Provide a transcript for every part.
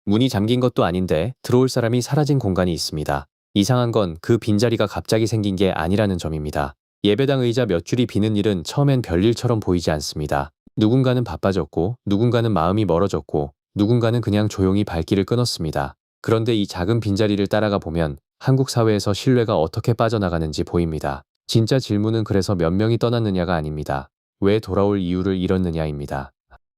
문이 잠긴 것도 아닌데 들어올 사람이 사라진 공간이 있습니다. 이상한 건 그 빈자리가 갑자기 생긴 게 아니라는 점입니다. 예배당 의자 몇 줄이 비는 일은 처음엔 별일처럼 보이지 않습니다. 누군가는 바빠졌고, 누군가는 마음이 멀어졌고, 누군가는 그냥 조용히 발길을 끊었습니다. 그런데 이 작은 빈자리를 따라가 보면 한국 사회에서 신뢰가 어떻게 빠져나가는지 보입니다. 진짜 질문은 그래서 몇 명이 떠났느냐가 아닙니다. 왜 돌아올 이유를 잃었느냐입니다.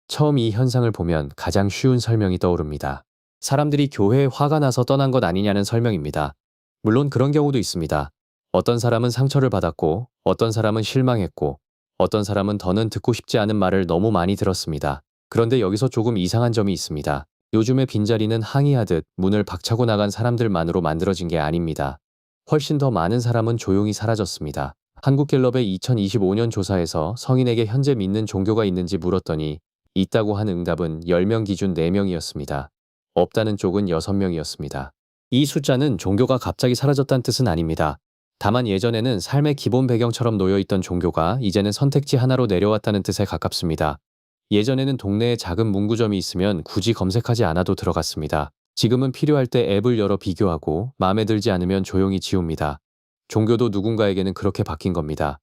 처음 이 현상을 보면 가장 쉬운 설명이 떠오릅니다. 사람들이 교회에 화가 나서 떠난 것 아니냐는 설명입니다. 물론 그런 경우도 있습니다. 어떤 사람은 상처를 받았고, 어떤 사람은 실망했고, 어떤 사람은 더는 듣고 싶지 않은 말을 너무 많이 들었습니다. 그런데 여기서 조금 이상한 점이 있습니다. 요즘의 빈자리는 항의하듯 문을 박차고 나간 사람들만으로 만들어진 게 아닙니다. 훨씬 더 많은 사람은 조용히 사라졌습니다. 한국갤럽의 2025년 조사에서 성인에게 현재 믿는 종교가 있는지 물었더니 있다고 한 응답은 10명 기준 4명이었습니다. 없다는 쪽은 6명이었습니다. 이 숫자는 종교가 갑자기 사라졌다는 뜻은 아닙니다. 다만 예전에는 삶의 기본 배경처럼 놓여있던 종교가 이제는 선택지 하나로 내려왔다는 뜻에 가깝습니다. 예전에는 동네에 작은 문구점이 있으면 굳이 검색하지 않아도 들어갔습니다. 지금은 필요할 때 앱을 열어 비교하고 마음에 들지 않으면 조용히 지웁니다. 종교도 누군가에게는 그렇게 바뀐 겁니다.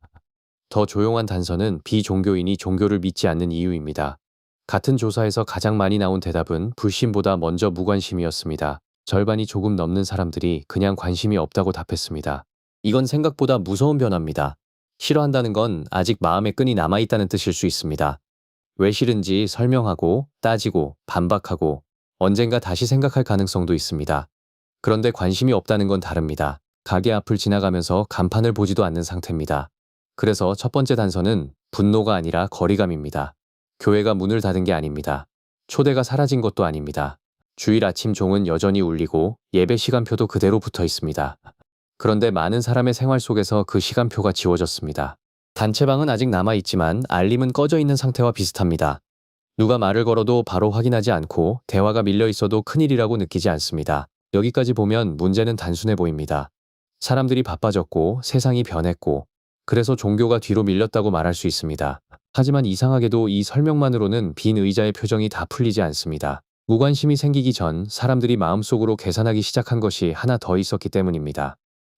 더 조용한 단서는 비종교인이 종교를 믿지 않는 이유입니다. 같은 조사에서 가장 많이 나온 대답은 불신보다 먼저 무관심이었습니다. 절반이 조금 넘는 사람들이 그냥 관심이 없다고 답했습니다. 이건 생각보다 무서운 변화입니다. 싫어한다는 건 아직 마음의 끈이 남아있다는 뜻일 수 있습니다. 왜 싫은지 설명하고, 따지고, 반박하고, 언젠가 다시 생각할 가능성도 있습니다. 그런데 관심이 없다는 건 다릅니다. 가게 앞을 지나가면서 간판을 보지도 않는 상태입니다. 그래서 첫 번째 단서는 분노가 아니라 거리감입니다. 교회가 문을 닫은 게 아닙니다. 초대가 사라진 것도 아닙니다. 주일 아침 종은 여전히 울리고 예배 시간표도 그대로 붙어 있습니다. 그런데 많은 사람의 생활 속에서 그 시간표가 지워졌습니다. 단체방은 아직 남아있지만 알림은 꺼져 있는 상태와 비슷합니다. 누가 말을 걸어도 바로 확인하지 않고 대화가 밀려 있어도 큰일이라고 느끼지 않습니다. 여기까지 보면 문제는 단순해 보입니다. 사람들이 바빠졌고 세상이 변했고 그래서 종교가 뒤로 밀렸다고 말할 수 있습니다. 하지만 이상하게도 이 설명만으로는 빈 의자의 표정이 다 풀리지 않습니다. 무관심이 생기기 전 사람들이 마음속으로 계산하기 시작한 것이 하나 더 있었기 때문입니다.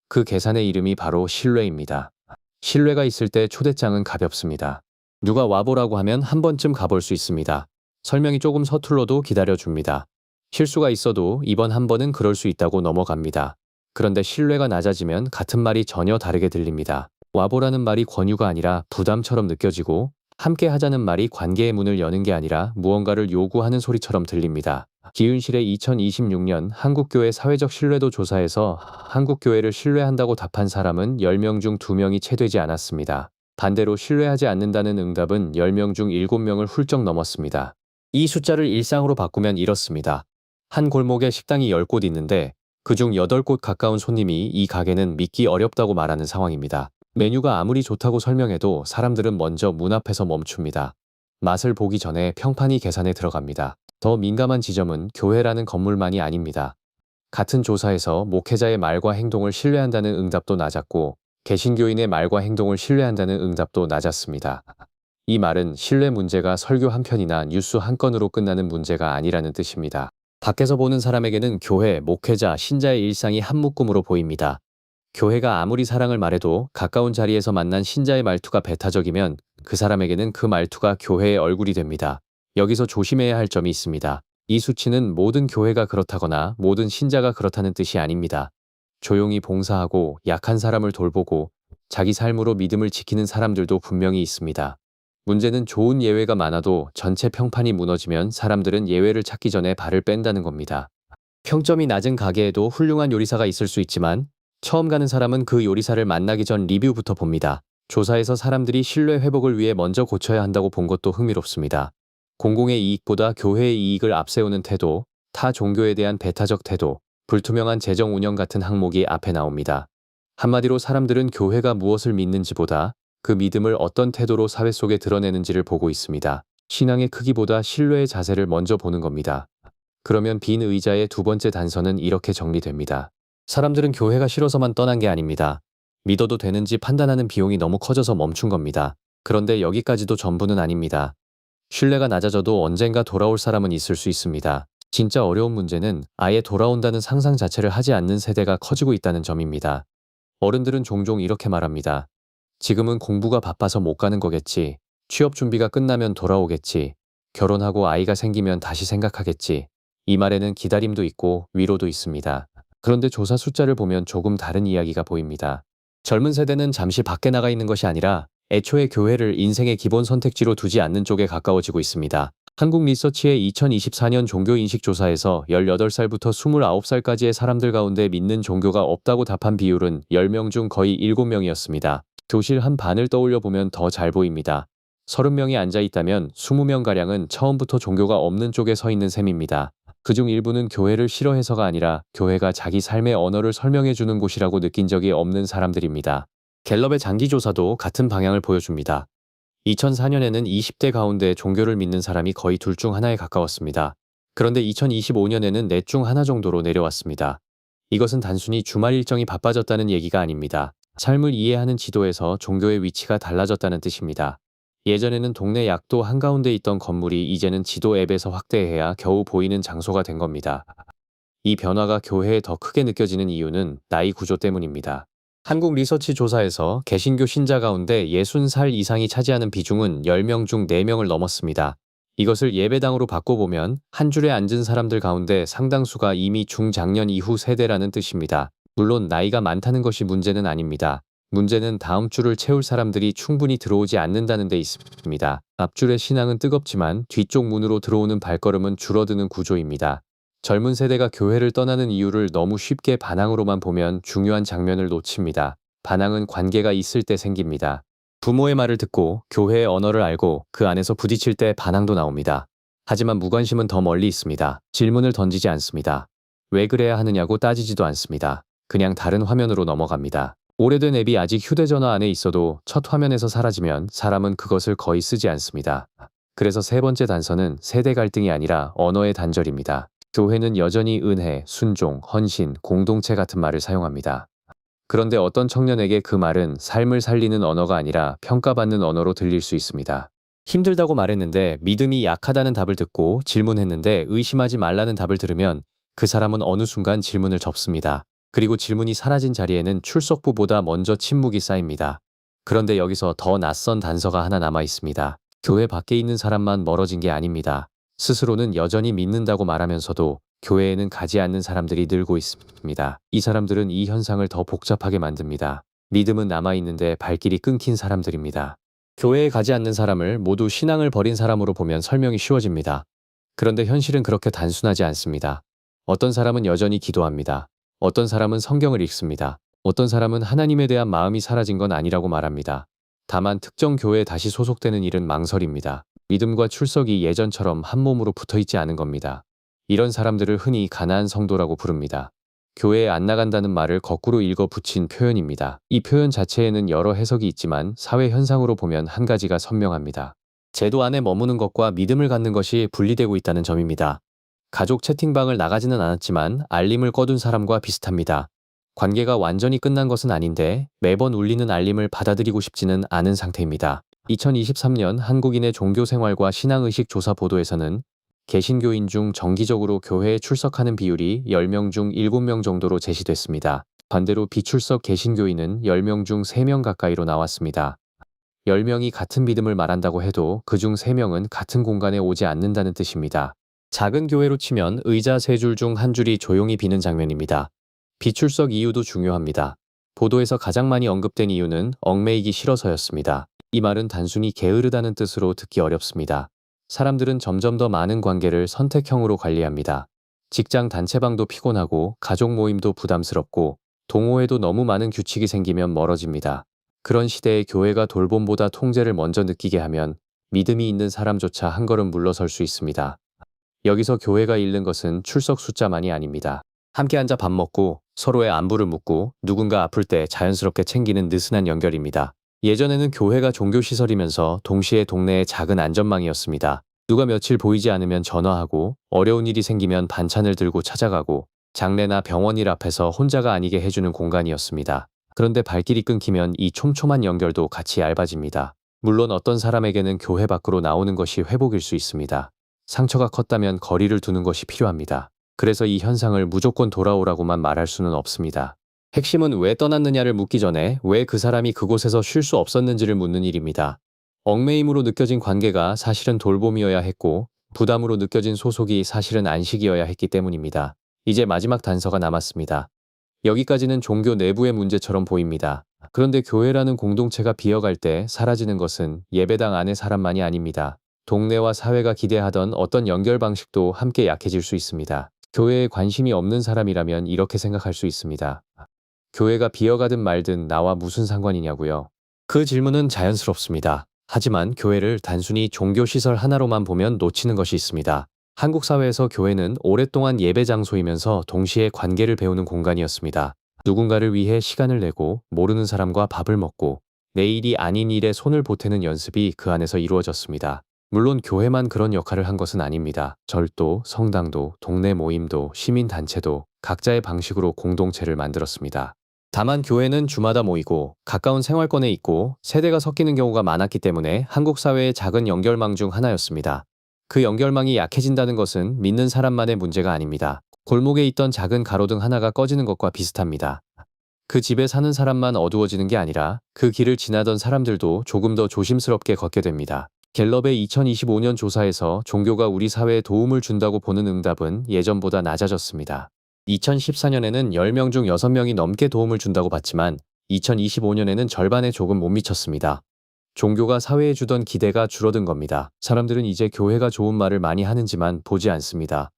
그 계산의 이름이 바로 신뢰입니다. 신뢰가 있을 때 초대장은 가볍습니다. 누가 와보라고 하면 한 번쯤 가볼 수 있습니다. 설명이 조금 서툴러도 기다려줍니다. 실수가 있어도 이번 한 번은 그럴 수 있다고 넘어갑니다. 그런데 신뢰가 낮아지면 같은 말이 전혀 다르게 들립니다. 와보라는 말이 권유가 아니라 부담처럼 느껴지고 함께 하자는 말이 관계의 문을 여는 게 아니라 무언가를 요구하는 소리처럼 들립니다. 기윤실의 2026년 한국교회 사회적 신뢰도 조사에서 한국교회를 신뢰한다고 답한 사람은 10명 중 2명이 채 되지 않았습니다. 반대로 신뢰하지 않는다는 응답은 10명 중 7명을 훌쩍 넘었습니다. 이 숫자를 일상으로 바꾸면 이렇습니다. 한 골목에 식당이 10곳 있는데 그중 8곳 가까운 손님이 이 가게는 믿기 어렵다고 말하는 상황입니다. 메뉴가 아무리 좋다고 설명해도 사람들은 먼저 문 앞에서 멈춥니다. 맛을 보기 전에 평판이 계산에 들어갑니다. 더 민감한 지점은 교회라는 건물만이 아닙니다. 같은 조사에서 목회자의 말과 행동을 신뢰한다는 응답도 낮았고 개신교인의 말과 행동을 신뢰한다는 응답도 낮았습니다. 이 말은 신뢰 문제가 설교 한 편이나 뉴스 한 건으로 끝나는 문제가 아니라는 뜻입니다. 밖에서 보는 사람에게는 교회, 목회자, 신자의 일상이 한 묶음으로 보입니다. 교회가 아무리 사랑을 말해도 가까운 자리에서 만난 신자의 말투가 배타적이면 그 사람에게는 그 말투가 교회의 얼굴이 됩니다. 여기서 조심해야 할 점이 있습니다. 이 수치는 모든 교회가 그렇다거나 모든 신자가 그렇다는 뜻이 아닙니다. 조용히 봉사하고 약한 사람을 돌보고 자기 삶으로 믿음을 지키는 사람들도 분명히 있습니다. 문제는 좋은 예외가 많아도 전체 평판이 무너지면 사람들은 예외를 찾기 전에 발을 뺀다는 겁니다. 평점이 낮은 가게에도 훌륭한 요리사가 있을 수 있지만 처음 가는 사람은 그 요리사를 만나기 전 리뷰부터 봅니다. 조사에서 사람들이 신뢰 회복을 위해 먼저 고쳐야 한다고 본 것도 흥미롭습니다. 공공의 이익보다 교회의 이익을 앞세우는 태도, 타 종교에 대한 배타적 태도, 불투명한 재정 운영 같은 항목이 앞에 나옵니다. 한마디로 사람들은 교회가 무엇을 믿는지보다 그 믿음을 어떤 태도로 사회 속에 드러내는지를 보고 있습니다. 신앙의 크기보다 신뢰의 자세를 먼저 보는 겁니다. 그러면 빈 의자의 두 번째 단서는 이렇게 정리됩니다. 사람들은 교회가 싫어서만 떠난 게 아닙니다. 믿어도 되는지 판단하는 비용이 너무 커져서 멈춘 겁니다. 그런데 여기까지도 전부는 아닙니다. 신뢰가 낮아져도 언젠가 돌아올 사람은 있을 수 있습니다. 진짜 어려운 문제는 아예 돌아온다는 상상 자체를 하지 않는 세대가 커지고 있다는 점입니다. 어른들은 종종 이렇게 말합니다. 지금은 공부가 바빠서 못 가는 거겠지. 취업 준비가 끝나면 돌아오겠지. 결혼하고 아이가 생기면 다시 생각하겠지. 이 말에는 기다림도 있고 위로도 있습니다. 그런데 조사 숫자를 보면 조금 다른 이야기가 보입니다. 젊은 세대는 잠시 밖에 나가 있는 것이 아니라 애초에 교회를 인생의 기본 선택지로 두지 않는 쪽에 가까워지고 있습니다. 한국 리서치의 2024년 종교인식 조사에서 18살부터 29살까지의 사람들 가운데 믿는 종교가 없다고 답한 비율은 10명 중 거의 7명이었습니다. 교실 한 반을 떠올려 보면 더 잘 보입니다. 30명이 앉아 있다면 20명가량은 처음부터 종교가 없는 쪽에 서 있는 셈입니다. 그중 일부는 교회를 싫어해서가 아니라 교회가 자기 삶의 언어를 설명해 주는 곳이라고 느낀 적이 없는 사람들입니다. 갤럽의 장기조사도 같은 방향을 보여줍니다. 2004년에는 20대 가운데 종교를 믿는 사람이 거의 둘 중 하나에 가까웠습니다. 그런데 2025년에는 넷 중 하나 정도로 내려왔습니다. 이것은 단순히 주말 일정이 바빠졌다는 얘기가 아닙니다. 삶을 이해하는 지도에서 종교의 위치가 달라졌다는 뜻입니다. 예전에는 동네 약도 한가운데 있던 건물이 이제는 지도 앱에서 확대해야 겨우 보이는 장소가 된 겁니다. 이 변화가 교회에 더 크게 느껴지는 이유는 나이 구조 때문입니다. 한국 리서치 조사에서 개신교 신자 가운데 60살 이상이 차지하는 비중은 10명 중 4명을 넘었습니다. 이것을 예배당으로 바꿔보면 한 줄에 앉은 사람들 가운데 상당수가 이미 중장년 이후 세대라는 뜻입니다. 물론 나이가 많다는 것이 문제는 아닙니다. 문제는 다음 줄을 채울 사람들이 충분히 들어오지 않는다는 데 있습니다. 앞줄의 신앙은 뜨겁지만 뒤쪽 문으로 들어오는 발걸음은 줄어드는 구조입니다. 젊은 세대가 교회를 떠나는 이유를 너무 쉽게 반항으로만 보면 중요한 장면을 놓칩니다. 반항은 관계가 있을 때 생깁니다. 부모의 말을 듣고 교회의 언어를 알고 그 안에서 부딪힐 때 반항도 나옵니다. 하지만 무관심은 더 멀리 있습니다. 질문을 던지지 않습니다. 왜 그래야 하느냐고 따지지도 않습니다. 그냥 다른 화면으로 넘어갑니다. 오래된 앱이 아직 휴대전화 안에 있어도 첫 화면에서 사라지면 사람은 그것을 거의 쓰지 않습니다. 그래서 세 번째 단서는 세대 갈등이 아니라 언어의 단절입니다. 교회는 여전히 은혜, 순종, 헌신, 공동체 같은 말을 사용합니다. 그런데 어떤 청년에게 그 말은 삶을 살리는 언어가 아니라 평가받는 언어로 들릴 수 있습니다. 힘들다고 말했는데 믿음이 약하다는 답을 듣고 질문했는데 의심하지 말라는 답을 들으면 그 사람은 어느 순간 질문을 접습니다. 그리고 질문이 사라진 자리에는 출석부보다 먼저 침묵이 쌓입니다. 그런데 여기서 더 낯선 단서가 하나 남아 있습니다. 교회 밖에 있는 사람만 멀어진 게 아닙니다. 스스로는 여전히 믿는다고 말하면서도 교회에는 가지 않는 사람들이 늘고 있습니다. 이 사람들은 이 현상을 더 복잡하게 만듭니다. 믿음은 남아있는데 발길이 끊긴 사람들입니다. 교회에 가지 않는 사람을 모두 신앙을 버린 사람으로 보면 설명이 쉬워집니다. 그런데 현실은 그렇게 단순하지 않습니다. 어떤 사람은 여전히 기도합니다. 어떤 사람은 성경을 읽습니다. 어떤 사람은 하나님에 대한 마음이 사라진 건 아니라고 말합니다. 다만 특정 교회에 다시 소속되는 일은 망설입니다. 믿음과 출석이 예전처럼 한 몸으로 붙어있지 않은 겁니다. 이런 사람들을 흔히 가난한 성도라고 부릅니다. 교회에 안 나간다는 말을 거꾸로 읽어 붙인 표현입니다. 이 표현 자체에는 여러 해석이 있지만 사회 현상으로 보면 한 가지가 선명합니다. 제도 안에 머무는 것과 믿음을 갖는 것이 분리되고 있다는 점입니다. 가족 채팅방을 나가지는 않았지만 알림을 꺼둔 사람과 비슷합니다. 관계가 완전히 끝난 것은 아닌데 매번 울리는 알림을 받아들이고 싶지는 않은 상태입니다. 2023년 한국인의 종교생활과 신앙의식 조사 보도에서는 개신교인 중 정기적으로 교회에 출석하는 비율이 10명 중 7명 정도로 제시됐습니다. 반대로 비출석 개신교인은 10명 중 3명 가까이로 나왔습니다. 10명이 같은 믿음을 말한다고 해도 그중 3명은 같은 공간에 오지 않는다는 뜻입니다. 작은 교회로 치면 의자 3줄 중 1줄이 조용히 비는 장면입니다. 비출석 이유도 중요합니다. 보도에서 가장 많이 언급된 이유는 얽매이기 싫어서였습니다. 이 말은 단순히 게으르다는 뜻으로 듣기 어렵습니다. 사람들은 점점 더 많은 관계를 선택형으로 관리합니다. 직장 단체방도 피곤하고 가족 모임도 부담스럽고 동호회도 너무 많은 규칙이 생기면 멀어집니다. 그런 시대에 교회가 돌봄보다 통제를 먼저 느끼게 하면 믿음이 있는 사람조차 한 걸음 물러설 수 있습니다. 여기서 교회가 잃는 것은 출석 숫자만이 아닙니다. 함께 앉아 밥 먹고 서로의 안부를 묻고 누군가 아플 때 자연스럽게 챙기는 느슨한 연결입니다. 예전에는 교회가 종교시설이면서 동시에 동네의 작은 안전망이었습니다. 누가 며칠 보이지 않으면 전화하고 어려운 일이 생기면 반찬을 들고 찾아가고 장례나 병원 일 앞에서 혼자가 아니게 해주는 공간이었습니다. 그런데 발길이 끊기면 이 촘촘한 연결도 같이 얇아집니다. 물론 어떤 사람에게는 교회 밖으로 나오는 것이 회복일 수 있습니다. 상처가 컸다면 거리를 두는 것이 필요합니다. 그래서 이 현상을 무조건 돌아오라고만 말할 수는 없습니다. 핵심은 왜 떠났느냐를 묻기 전에 왜 그 사람이 그곳에서 쉴 수 없었는지를 묻는 일입니다. 얽매임으로 느껴진 관계가 사실은 돌봄이어야 했고 부담으로 느껴진 소속이 사실은 안식이어야 했기 때문입니다. 이제 마지막 단서가 남았습니다. 여기까지는 종교 내부의 문제처럼 보입니다. 그런데 교회라는 공동체가 비어갈 때 사라지는 것은 예배당 안의 사람만이 아닙니다. 동네와 사회가 기대하던 어떤 연결 방식도 함께 약해질 수 있습니다. 교회에 관심이 없는 사람이라면 이렇게 생각할 수 있습니다. 교회가 비어가든 말든 나와 무슨 상관이냐고요. 그 질문은 자연스럽습니다. 하지만 교회를 단순히 종교시설 하나로만 보면 놓치는 것이 있습니다. 한국 사회에서 교회는 오랫동안 예배 장소이면서 동시에 관계를 배우는 공간이었습니다. 누군가를 위해 시간을 내고 모르는 사람과 밥을 먹고 내일이 아닌 일에 손을 보태는 연습이 그 안에서 이루어졌습니다. 물론 교회만 그런 역할을 한 것은 아닙니다. 절도, 성당도, 동네 모임도, 시민단체도 각자의 방식으로 공동체를 만들었습니다. 다만 교회는 주마다 모이고 가까운 생활권에 있고 세대가 섞이는 경우가 많았기 때문에 한국 사회의 작은 연결망 중 하나였습니다. 그 연결망이 약해진다는 것은 믿는 사람만의 문제가 아닙니다. 골목에 있던 작은 가로등 하나가 꺼지는 것과 비슷합니다. 그 집에 사는 사람만 어두워지는 게 아니라 그 길을 지나던 사람들도 조금 더 조심스럽게 걷게 됩니다. 갤럽의 2025년 조사에서 종교가 우리 사회에 도움을 준다고 보는 응답은 예전보다 낮아졌습니다. 2014년에는 10명 중 6명이 넘게 도움을 준다고 봤지만 2025년에는 절반에 조금 못 미쳤습니다. 종교가 사회에 주던 기대가 줄어든 겁니다. 사람들은 이제 교회가 좋은 말을 많이 하는지만 보지 않습니다.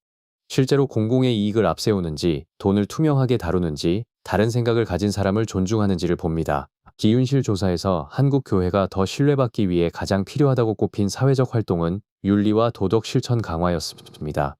실제로 공공의 이익을 앞세우는지, 돈을 투명하게 다루는지, 다른 생각을 가진 사람을 존중하는지를 봅니다. 기윤실 조사에서 한국 교회가 더 신뢰받기 위해 가장 필요하다고 꼽힌 사회적 활동은 윤리와 도덕 실천 강화였습니다.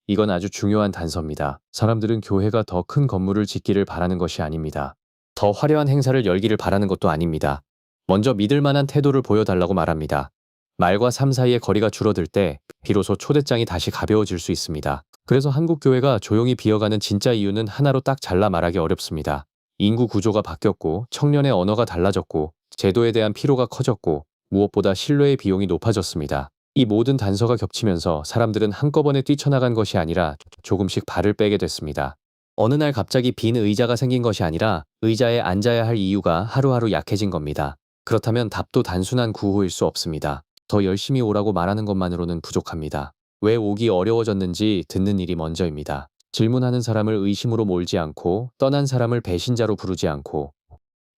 이건 아주 중요한 단서입니다. 사람들은 교회가 더 큰 건물을 짓기를 바라는 것이 아닙니다. 더 화려한 행사를 열기를 바라는 것도 아닙니다. 먼저 믿을 만한 태도를 보여달라고 말합니다. 말과 삶 사이의 거리가 줄어들 때 비로소 초대장이 다시 가벼워질 수 있습니다. 그래서 한국 교회가 조용히 비어가는 진짜 이유는 하나로 딱 잘라 말하기 어렵습니다. 인구 구조가 바뀌었고 청년의 언어가 달라졌고 제도에 대한 피로가 커졌고 무엇보다 신뢰의 비용이 높아졌습니다. 이 모든 단서가 겹치면서 사람들은 한꺼번에 뛰쳐나간 것이 아니라 조금씩 발을 빼게 됐습니다. 어느 날 갑자기 빈 의자가 생긴 것이 아니라 의자에 앉아야 할 이유가 하루하루 약해진 겁니다. 그렇다면 답도 단순한 구호일 수 없습니다. 더 열심히 오라고 말하는 것만으로는 부족합니다. 왜 오기 어려워졌는지 듣는 일이 먼저입니다. 질문하는 사람을 의심으로 몰지 않고 떠난 사람을 배신자로 부르지 않고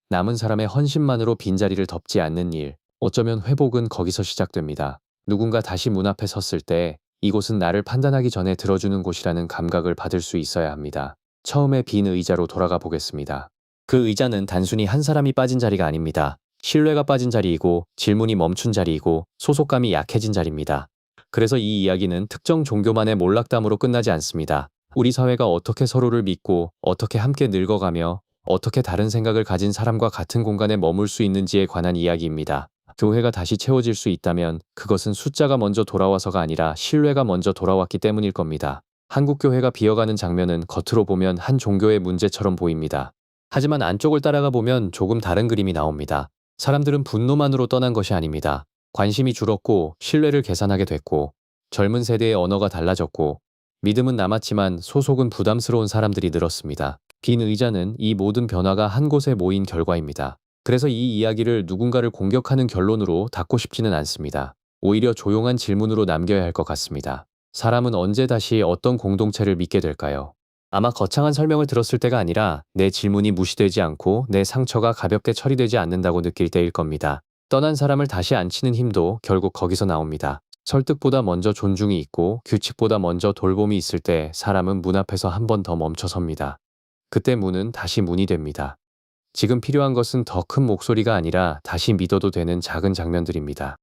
남은 사람의 헌신만으로 빈자리를 덮지 않는 일. 어쩌면 회복은 거기서 시작됩니다. 누군가 다시 문 앞에 섰을 때 이곳은 나를 판단하기 전에 들어주는 곳이라는 감각을 받을 수 있어야 합니다. 처음에 빈 의자로 돌아가 보겠습니다. 그 의자는 단순히 한 사람이 빠진 자리가 아닙니다. 신뢰가 빠진 자리이고 질문이 멈춘 자리이고 소속감이 약해진 자리입니다. 그래서 이 이야기는 특정 종교만의 몰락담으로 끝나지 않습니다. 우리 사회가 어떻게 서로를 믿고 어떻게 함께 늙어가며 어떻게 다른 생각을 가진 사람과 같은 공간에 머물 수 있는지에 관한 이야기입니다. 교회가 다시 채워질 수 있다면 그것은 숫자가 먼저 돌아와서가 아니라 신뢰가 먼저 돌아왔기 때문일 겁니다. 한국 교회가 비어가는 장면은 겉으로 보면 한 종교의 문제처럼 보입니다. 하지만 안쪽을 따라가 보면 조금 다른 그림이 나옵니다. 사람들은 분노만으로 떠난 것이 아닙니다. 관심이 줄었고 신뢰를 계산하게 됐고 젊은 세대의 언어가 달라졌고 믿음은 남았지만 소속은 부담스러운 사람들이 늘었습니다. 빈 의자는 이 모든 변화가 한 곳에 모인 결과입니다. 그래서 이 이야기를 누군가를 공격하는 결론으로 닫고 싶지는 않습니다. 오히려 조용한 질문으로 남겨야 할 것 같습니다. 사람은 언제 다시 어떤 공동체를 믿게 될까요? 아마 거창한 설명을 들었을 때가 아니라 내 질문이 무시되지 않고 내 상처가 가볍게 처리되지 않는다고 느낄 때일 겁니다. 떠난 사람을 다시 앉히는 힘도 결국 거기서 나옵니다. 설득보다 먼저 존중이 있고 규칙보다 먼저 돌봄이 있을 때 사람은 문 앞에서 한 번 더 멈춰섭니다. 그때 문은 다시 문이 됩니다. 지금 필요한 것은 더 큰 목소리가 아니라 다시 믿어도 되는 작은 장면들입니다.